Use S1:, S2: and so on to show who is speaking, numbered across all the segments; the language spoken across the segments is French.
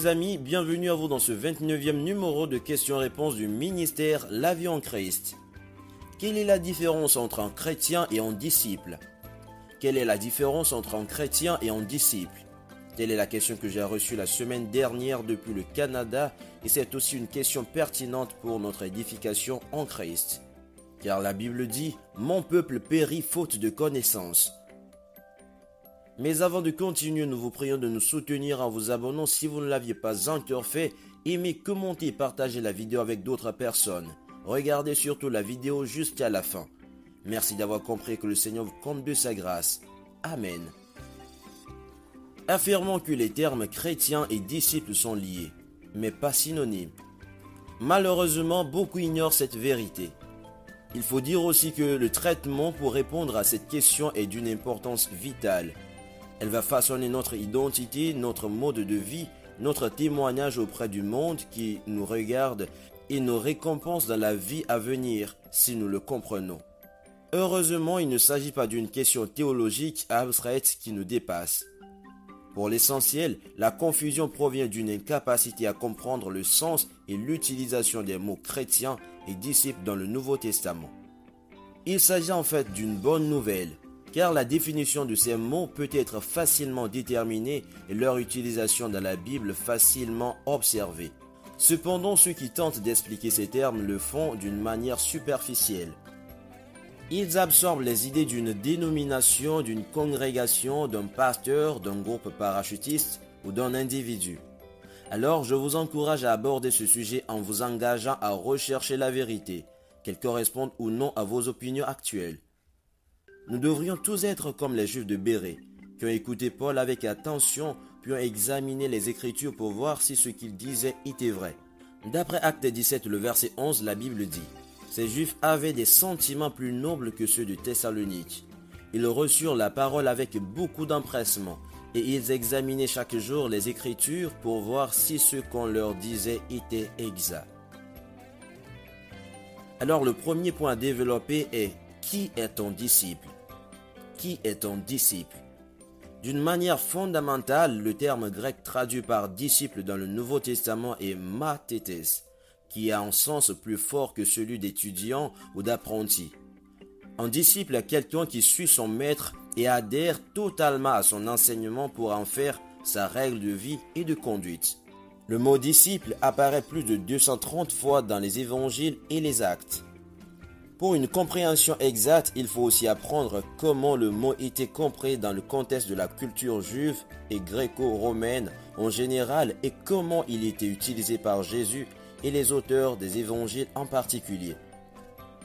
S1: les amis, bienvenue à vous dans ce 29e numéro de questions-réponses du ministère La Vie en Christ. Quelle est la différence entre un chrétien et un disciple? Quelle est la différence entre un chrétien et un disciple? Telle est la question que j'ai reçue la semaine dernière depuis le Canada et c'est aussi une question pertinente pour notre édification en Christ. Car la Bible dit « Mon peuple périt faute de connaissance ». Mais avant de continuer, nous vous prions de nous soutenir en vous abonnant si vous ne l'aviez pas encore fait. Aimez, commentez, partagez la vidéo avec d'autres personnes. Regardez surtout la vidéo jusqu'à la fin. Merci d'avoir compris que le Seigneur vous compte de sa grâce. Amen. Affirmons que les termes chrétien et disciple sont liés, mais pas synonymes. Malheureusement, beaucoup ignorent cette vérité. Il faut dire aussi que le traitement pour répondre à cette question est d'une importance vitale. Elle va façonner notre identité, notre mode de vie, notre témoignage auprès du monde qui nous regarde et nos récompenses dans la vie à venir si nous le comprenons. Heureusement, il ne s'agit pas d'une question théologique abstraite qui nous dépasse. Pour l'essentiel, la confusion provient d'une incapacité à comprendre le sens et l'utilisation des mots chrétiens et disciples dans le Nouveau Testament. Il s'agit en fait d'une bonne nouvelle, car la définition de ces mots peut être facilement déterminée et leur utilisation dans la Bible facilement observée. Cependant, ceux qui tentent d'expliquer ces termes le font d'une manière superficielle. Ils absorbent les idées d'une dénomination, d'une congrégation, d'un pasteur, d'un groupe parachutiste ou d'un individu. Alors, je vous encourage à aborder ce sujet en vous engageant à rechercher la vérité, qu'elle corresponde ou non à vos opinions actuelles. Nous devrions tous être comme les Juifs de Bérée, qui ont écouté Paul avec attention, puis ont examiné les Écritures pour voir si ce qu'il disait était vrai. D'après Actes 17, le verset 11, la Bible dit « Ces Juifs avaient des sentiments plus nobles que ceux de Thessalonique. Ils reçurent la parole avec beaucoup d'empressement, et ils examinaient chaque jour les Écritures pour voir si ce qu'on leur disait était exact. » Alors le premier point à développer est « Qui est ton disciple ?» Qui est ton disciple? D'une manière fondamentale, le terme grec traduit par disciple dans le Nouveau Testament est mathetes, qui a un sens plus fort que celui d'étudiant ou d'apprenti. Un disciple est quelqu'un qui suit son maître et adhère totalement à son enseignement pour en faire sa règle de vie et de conduite. Le mot disciple apparaît plus de 230 fois dans les évangiles et les actes. Pour une compréhension exacte, il faut aussi apprendre comment le mot était compris dans le contexte de la culture juive et gréco-romaine en général et comment il était utilisé par Jésus et les auteurs des évangiles en particulier.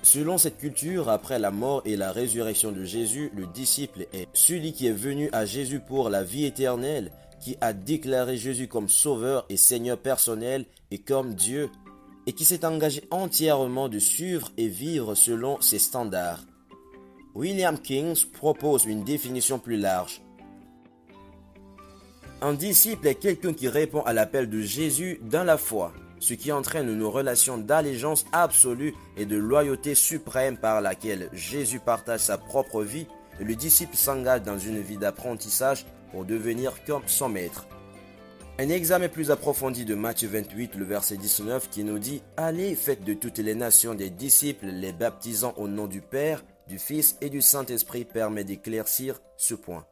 S1: Selon cette culture, après la mort et la résurrection de Jésus, le disciple est celui qui est venu à Jésus pour la vie éternelle, qui a déclaré Jésus comme sauveur et Seigneur personnel et comme Dieu, et qui s'est engagé entièrement de suivre et vivre selon ses standards. William Kings propose une définition plus large. Un disciple est quelqu'un qui répond à l'appel de Jésus dans la foi, ce qui entraîne une relation d'allégeance absolue et de loyauté suprême par laquelle Jésus partage sa propre vie et le disciple s'engage dans une vie d'apprentissage pour devenir comme son maître. Un examen plus approfondi de Matthieu 28, le verset 19 qui nous dit « Allez, faites de toutes les nations des disciples, les baptisant au nom du Père, du Fils et du Saint-Esprit » permet d'éclaircir ce point.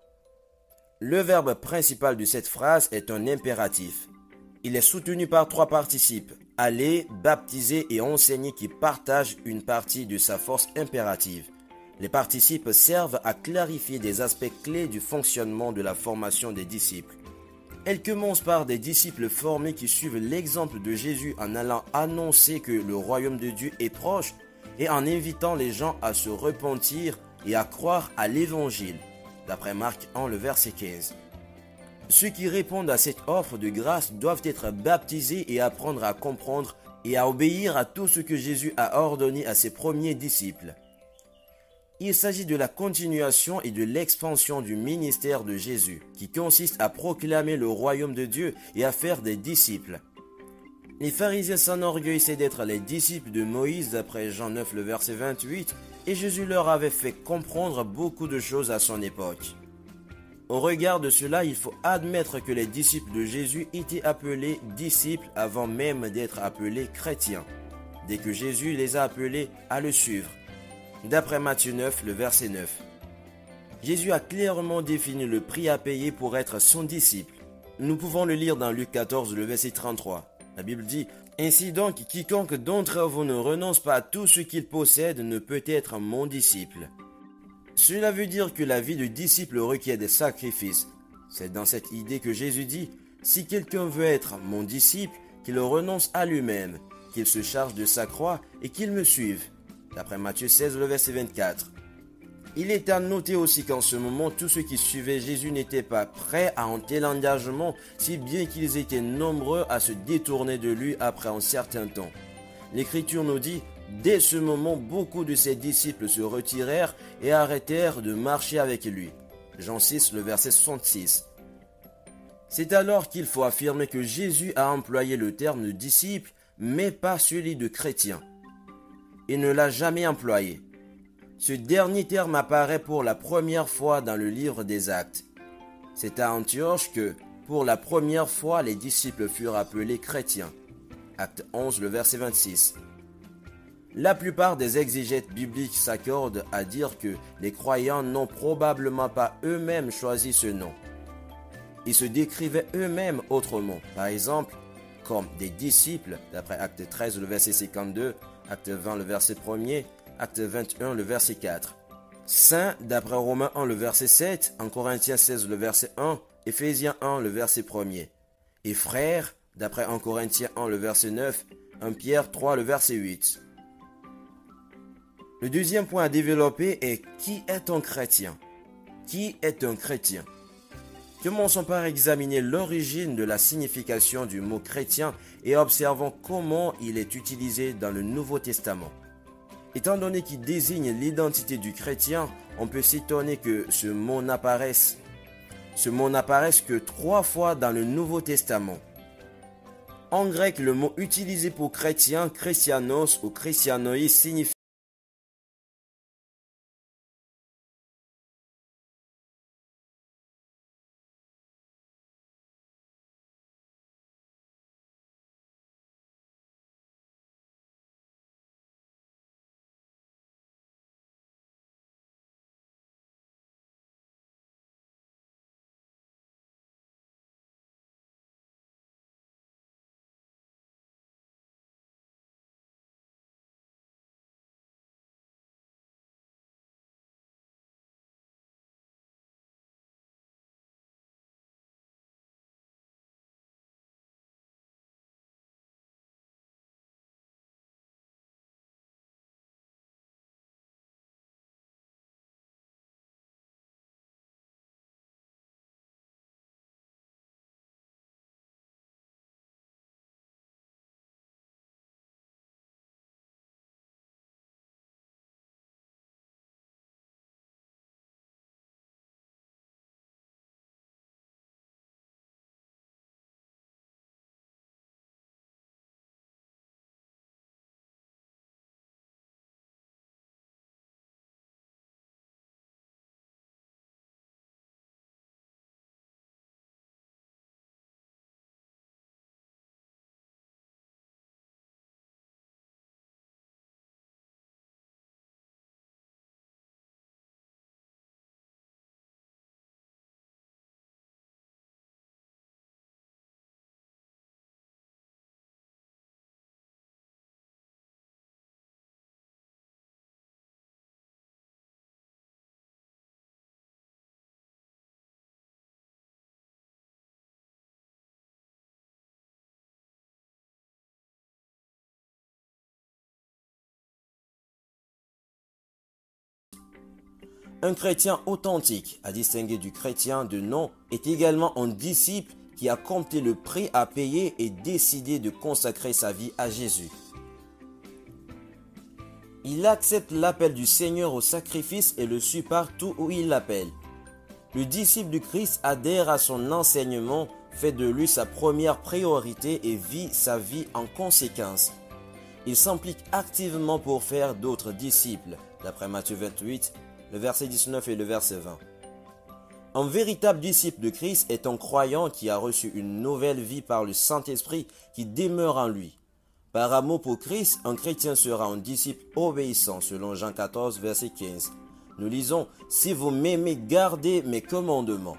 S1: Le verbe principal de cette phrase est un impératif. Il est soutenu par trois participes, aller, baptiser et enseigner qui partagent une partie de sa force impérative. Les participes servent à clarifier des aspects clés du fonctionnement de la formation des disciples. Elle commence par des disciples formés qui suivent l'exemple de Jésus en allant annoncer que le royaume de Dieu est proche et en invitant les gens à se repentir et à croire à l'évangile, d'après Marc 1, le verset 15. Ceux qui répondent à cette offre de grâce doivent être baptisés et apprendre à comprendre et à obéir à tout ce que Jésus a ordonné à ses premiers disciples. Il s'agit de la continuation et de l'expansion du ministère de Jésus, qui consiste à proclamer le royaume de Dieu et à faire des disciples. Les pharisiens s'enorgueillissaient d'être les disciples de Moïse d'après Jean 9, le verset 28, et Jésus leur avait fait comprendre beaucoup de choses à son époque. Au regard de cela, il faut admettre que les disciples de Jésus étaient appelés disciples avant même d'être appelés chrétiens, dès que Jésus les a appelés à le suivre. D'après Matthieu 9, le verset 9. Jésus a clairement défini le prix à payer pour être son disciple. Nous pouvons le lire dans Luc 14, le verset 33. La Bible dit « Ainsi donc, quiconque d'entre vous ne renonce pas à tout ce qu'il possède ne peut être mon disciple. » Cela veut dire que la vie de disciple requiert des sacrifices. C'est dans cette idée que Jésus dit « Si quelqu'un veut être mon disciple, qu'il renonce à lui-même, qu'il se charge de sa croix et qu'il me suive. » D'après Matthieu 16, le verset 24. Il est à noter aussi qu'en ce moment, tous ceux qui suivaient Jésus n'étaient pas prêts à un tel engagement, si bien qu'ils étaient nombreux à se détourner de lui après un certain temps. L'Écriture nous dit, dès ce moment, beaucoup de ses disciples se retirèrent et arrêtèrent de marcher avec lui. Jean 6, le verset 66. C'est alors qu'il faut affirmer que Jésus a employé le terme de disciple, mais pas celui de chrétien. Il ne l'a jamais employé. Ce dernier terme apparaît pour la première fois dans le livre des Actes. C'est à Antioche que, pour la première fois, les disciples furent appelés chrétiens. Acte 11, le verset 26. La plupart des exégètes bibliques s'accordent à dire que les croyants n'ont probablement pas eux-mêmes choisi ce nom. Ils se décrivaient eux-mêmes autrement, par exemple, comme des disciples, d'après Acte 13, le verset 52, Acte 20, le verset 1er, Acte 21, le verset 4. Saint, d'après Romains 1, le verset 7, en Corinthiens 16, le verset 1, Éphésiens 1, le verset 1er. Et frères, d'après 1 Corinthiens 1, le verset 9, 1 Pierre 3, le verset 8. Le deuxième point à développer est qui est un chrétien? Qui est un chrétien? Commençons par examiner l'origine de la signification du mot chrétien et observons comment il est utilisé dans le Nouveau Testament. Étant donné qu'il désigne l'identité du chrétien, on peut s'étonner que ce mot n'apparaisse que 3 fois dans le Nouveau Testament. En grec, le mot utilisé pour chrétien, christianos ou christianoïs, signifie un chrétien authentique, à distinguer du chrétien de nom, est également un disciple qui a compté le prix à payer et décidé de consacrer sa vie à Jésus. Il accepte l'appel du Seigneur au sacrifice et le suit partout où il l'appelle. Le disciple du Christ adhère à son enseignement, fait de lui sa première priorité et vit sa vie en conséquence. Il s'implique activement pour faire d'autres disciples, d'après Matthieu 28, le verset 19 et le verset 20. Un véritable disciple de Christ est un croyant qui a reçu une nouvelle vie par le Saint-Esprit qui demeure en lui. Par amour pour Christ, un chrétien sera un disciple obéissant selon Jean 14, verset 15. Nous lisons « Si vous m'aimez, gardez mes commandements ».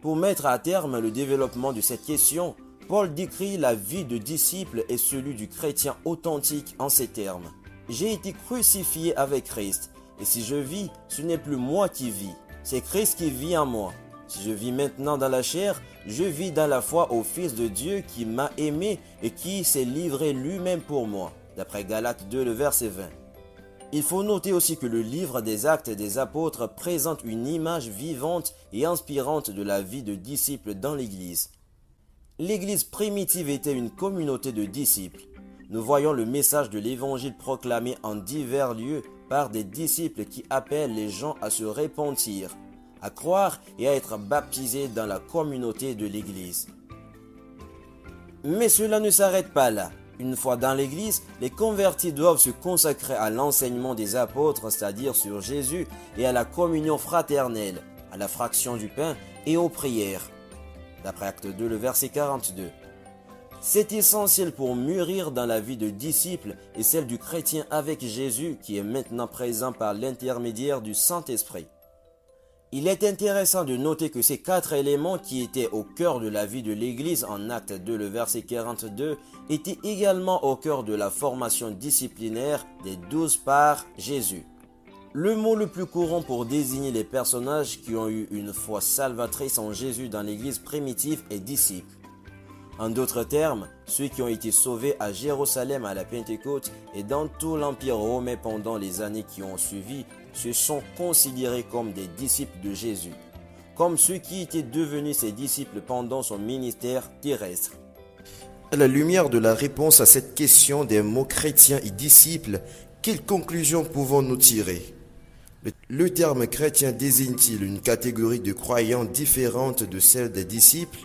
S1: Pour mettre à terme le développement de cette question, Paul décrit la vie de disciple et celui du chrétien authentique en ces termes. « J'ai été crucifié avec Christ, et si je vis, ce n'est plus moi qui vis, c'est Christ qui vit en moi. Si je vis maintenant dans la chair, je vis dans la foi au Fils de Dieu qui m'a aimé et qui s'est livré lui-même pour moi. » D'après Galates 2, le verset 20. Il faut noter aussi que le livre des Actes des Apôtres présente une image vivante et inspirante de la vie de disciples dans l'Église. L'Église primitive était une communauté de disciples. Nous voyons le message de l'Évangile proclamé en divers lieux par des disciples qui appellent les gens à se repentir, à croire et à être baptisés dans la communauté de l'Église. Mais cela ne s'arrête pas là. Une fois dans l'Église, les convertis doivent se consacrer à l'enseignement des apôtres, c'est-à-dire sur Jésus, et à la communion fraternelle, à la fraction du pain et aux prières. D'après Acte 2, le verset 42. C'est essentiel pour mûrir dans la vie de disciple et celle du chrétien avec Jésus qui est maintenant présent par l'intermédiaire du Saint-Esprit. Il est intéressant de noter que ces 4 éléments qui étaient au cœur de la vie de l'Église en Acte 2, le verset 42, étaient également au cœur de la formation disciplinaire des 12 par Jésus. Le mot le plus courant pour désigner les personnages qui ont eu une foi salvatrice en Jésus dans l'Église primitive est disciple. En d'autres termes, ceux qui ont été sauvés à Jérusalem à la Pentecôte et dans tout l'Empire romain pendant les années qui ont suivi se sont considérés comme des disciples de Jésus, comme ceux qui étaient devenus ses disciples pendant son ministère terrestre.
S2: À la lumière de la réponse à cette question des mots chrétien et disciple, quelles conclusions pouvons-nous tirer? Le terme chrétien désigne-t-il une catégorie de croyants différente de celle des disciples?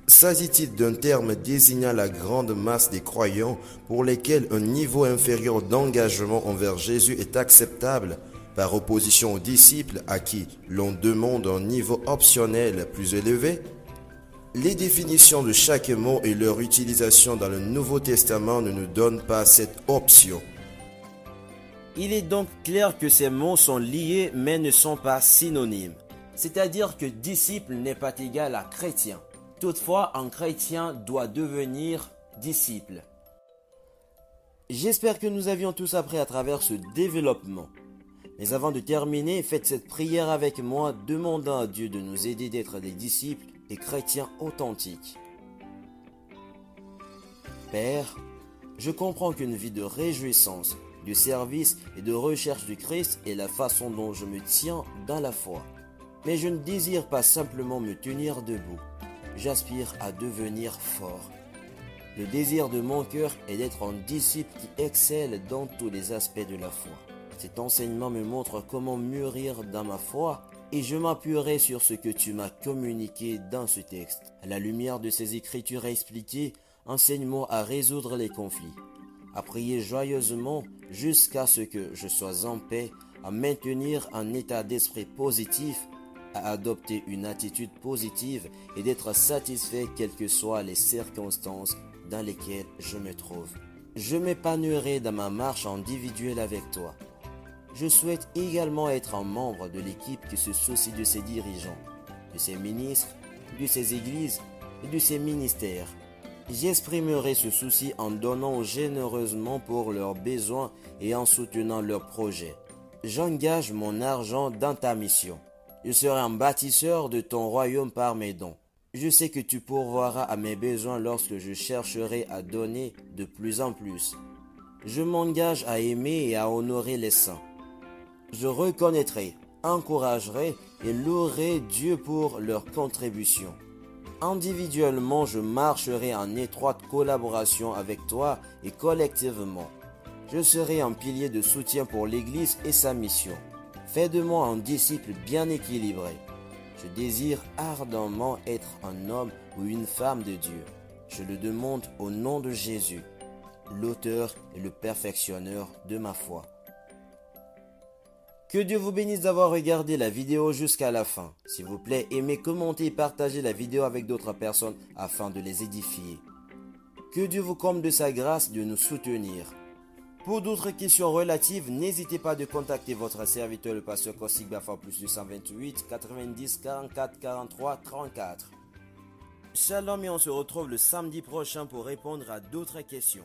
S2: S'agit-il d'un terme désignant la grande masse des croyants pour lesquels un niveau inférieur d'engagement envers Jésus est acceptable, par opposition aux disciples à qui l'on demande un niveau optionnel plus élevé? Les définitions de chaque mot et leur utilisation dans le Nouveau Testament ne nous donnent pas cette option.
S1: Il est donc clair que ces mots sont liés mais ne sont pas synonymes. C'est-à-dire que disciple n'est pas égal à chrétien. Toutefois, un chrétien doit devenir disciple. J'espère que nous avions tous appris à travers ce développement. Mais avant de terminer, faites cette prière avec moi, demandant à Dieu de nous aider d'être des disciples et chrétiens authentiques. Père, je comprends qu'une vie de réjouissance, de service et de recherche du Christ est la façon dont je me tiens dans la foi. Mais je ne désire pas simplement me tenir debout. J'aspire à devenir fort. Le désir de mon cœur est d'être un disciple qui excelle dans tous les aspects de la foi. Cet enseignement me montre comment mûrir dans ma foi et je m'appuierai sur ce que tu m'as communiqué dans ce texte. À la lumière de ces écritures expliquées, enseigne-moi à résoudre les conflits, à prier joyeusement jusqu'à ce que je sois en paix, à maintenir un état d'esprit positif, à adopter une attitude positive et d'être satisfait quelles que soient les circonstances dans lesquelles je me trouve. Je m'épanouirai dans ma marche individuelle avec toi. Je souhaite également être un membre de l'équipe qui se soucie de ses dirigeants, de ses ministres, de ses églises et de ses ministères. J'exprimerai ce souci en donnant généreusement pour leurs besoins et en soutenant leurs projets. J'engage mon argent dans ta mission. Je serai un bâtisseur de ton royaume par mes dons. Je sais que tu pourvoiras à mes besoins lorsque je chercherai à donner de plus en plus. Je m'engage à aimer et à honorer les saints. Je reconnaîtrai, encouragerai et louerai Dieu pour leur contribution. Individuellement, je marcherai en étroite collaboration avec toi et collectivement. Je serai un pilier de soutien pour l'Église et sa mission. Fais de moi un disciple bien équilibré. Je désire ardemment être un homme ou une femme de Dieu. Je le demande au nom de Jésus, l'auteur et le perfectionneur de ma foi. Que Dieu vous bénisse d'avoir regardé la vidéo jusqu'à la fin. S'il vous plaît, aimez, commentez et partagez la vidéo avec d'autres personnes afin de les édifier. Que Dieu vous comble de sa grâce de nous soutenir. Pour d'autres questions relatives, n'hésitez pas de contacter votre serviteur le pasteur Kosik Bafa plus 228 90 44 43 34. Shalom et on se retrouve le samedi prochain pour répondre à d'autres questions.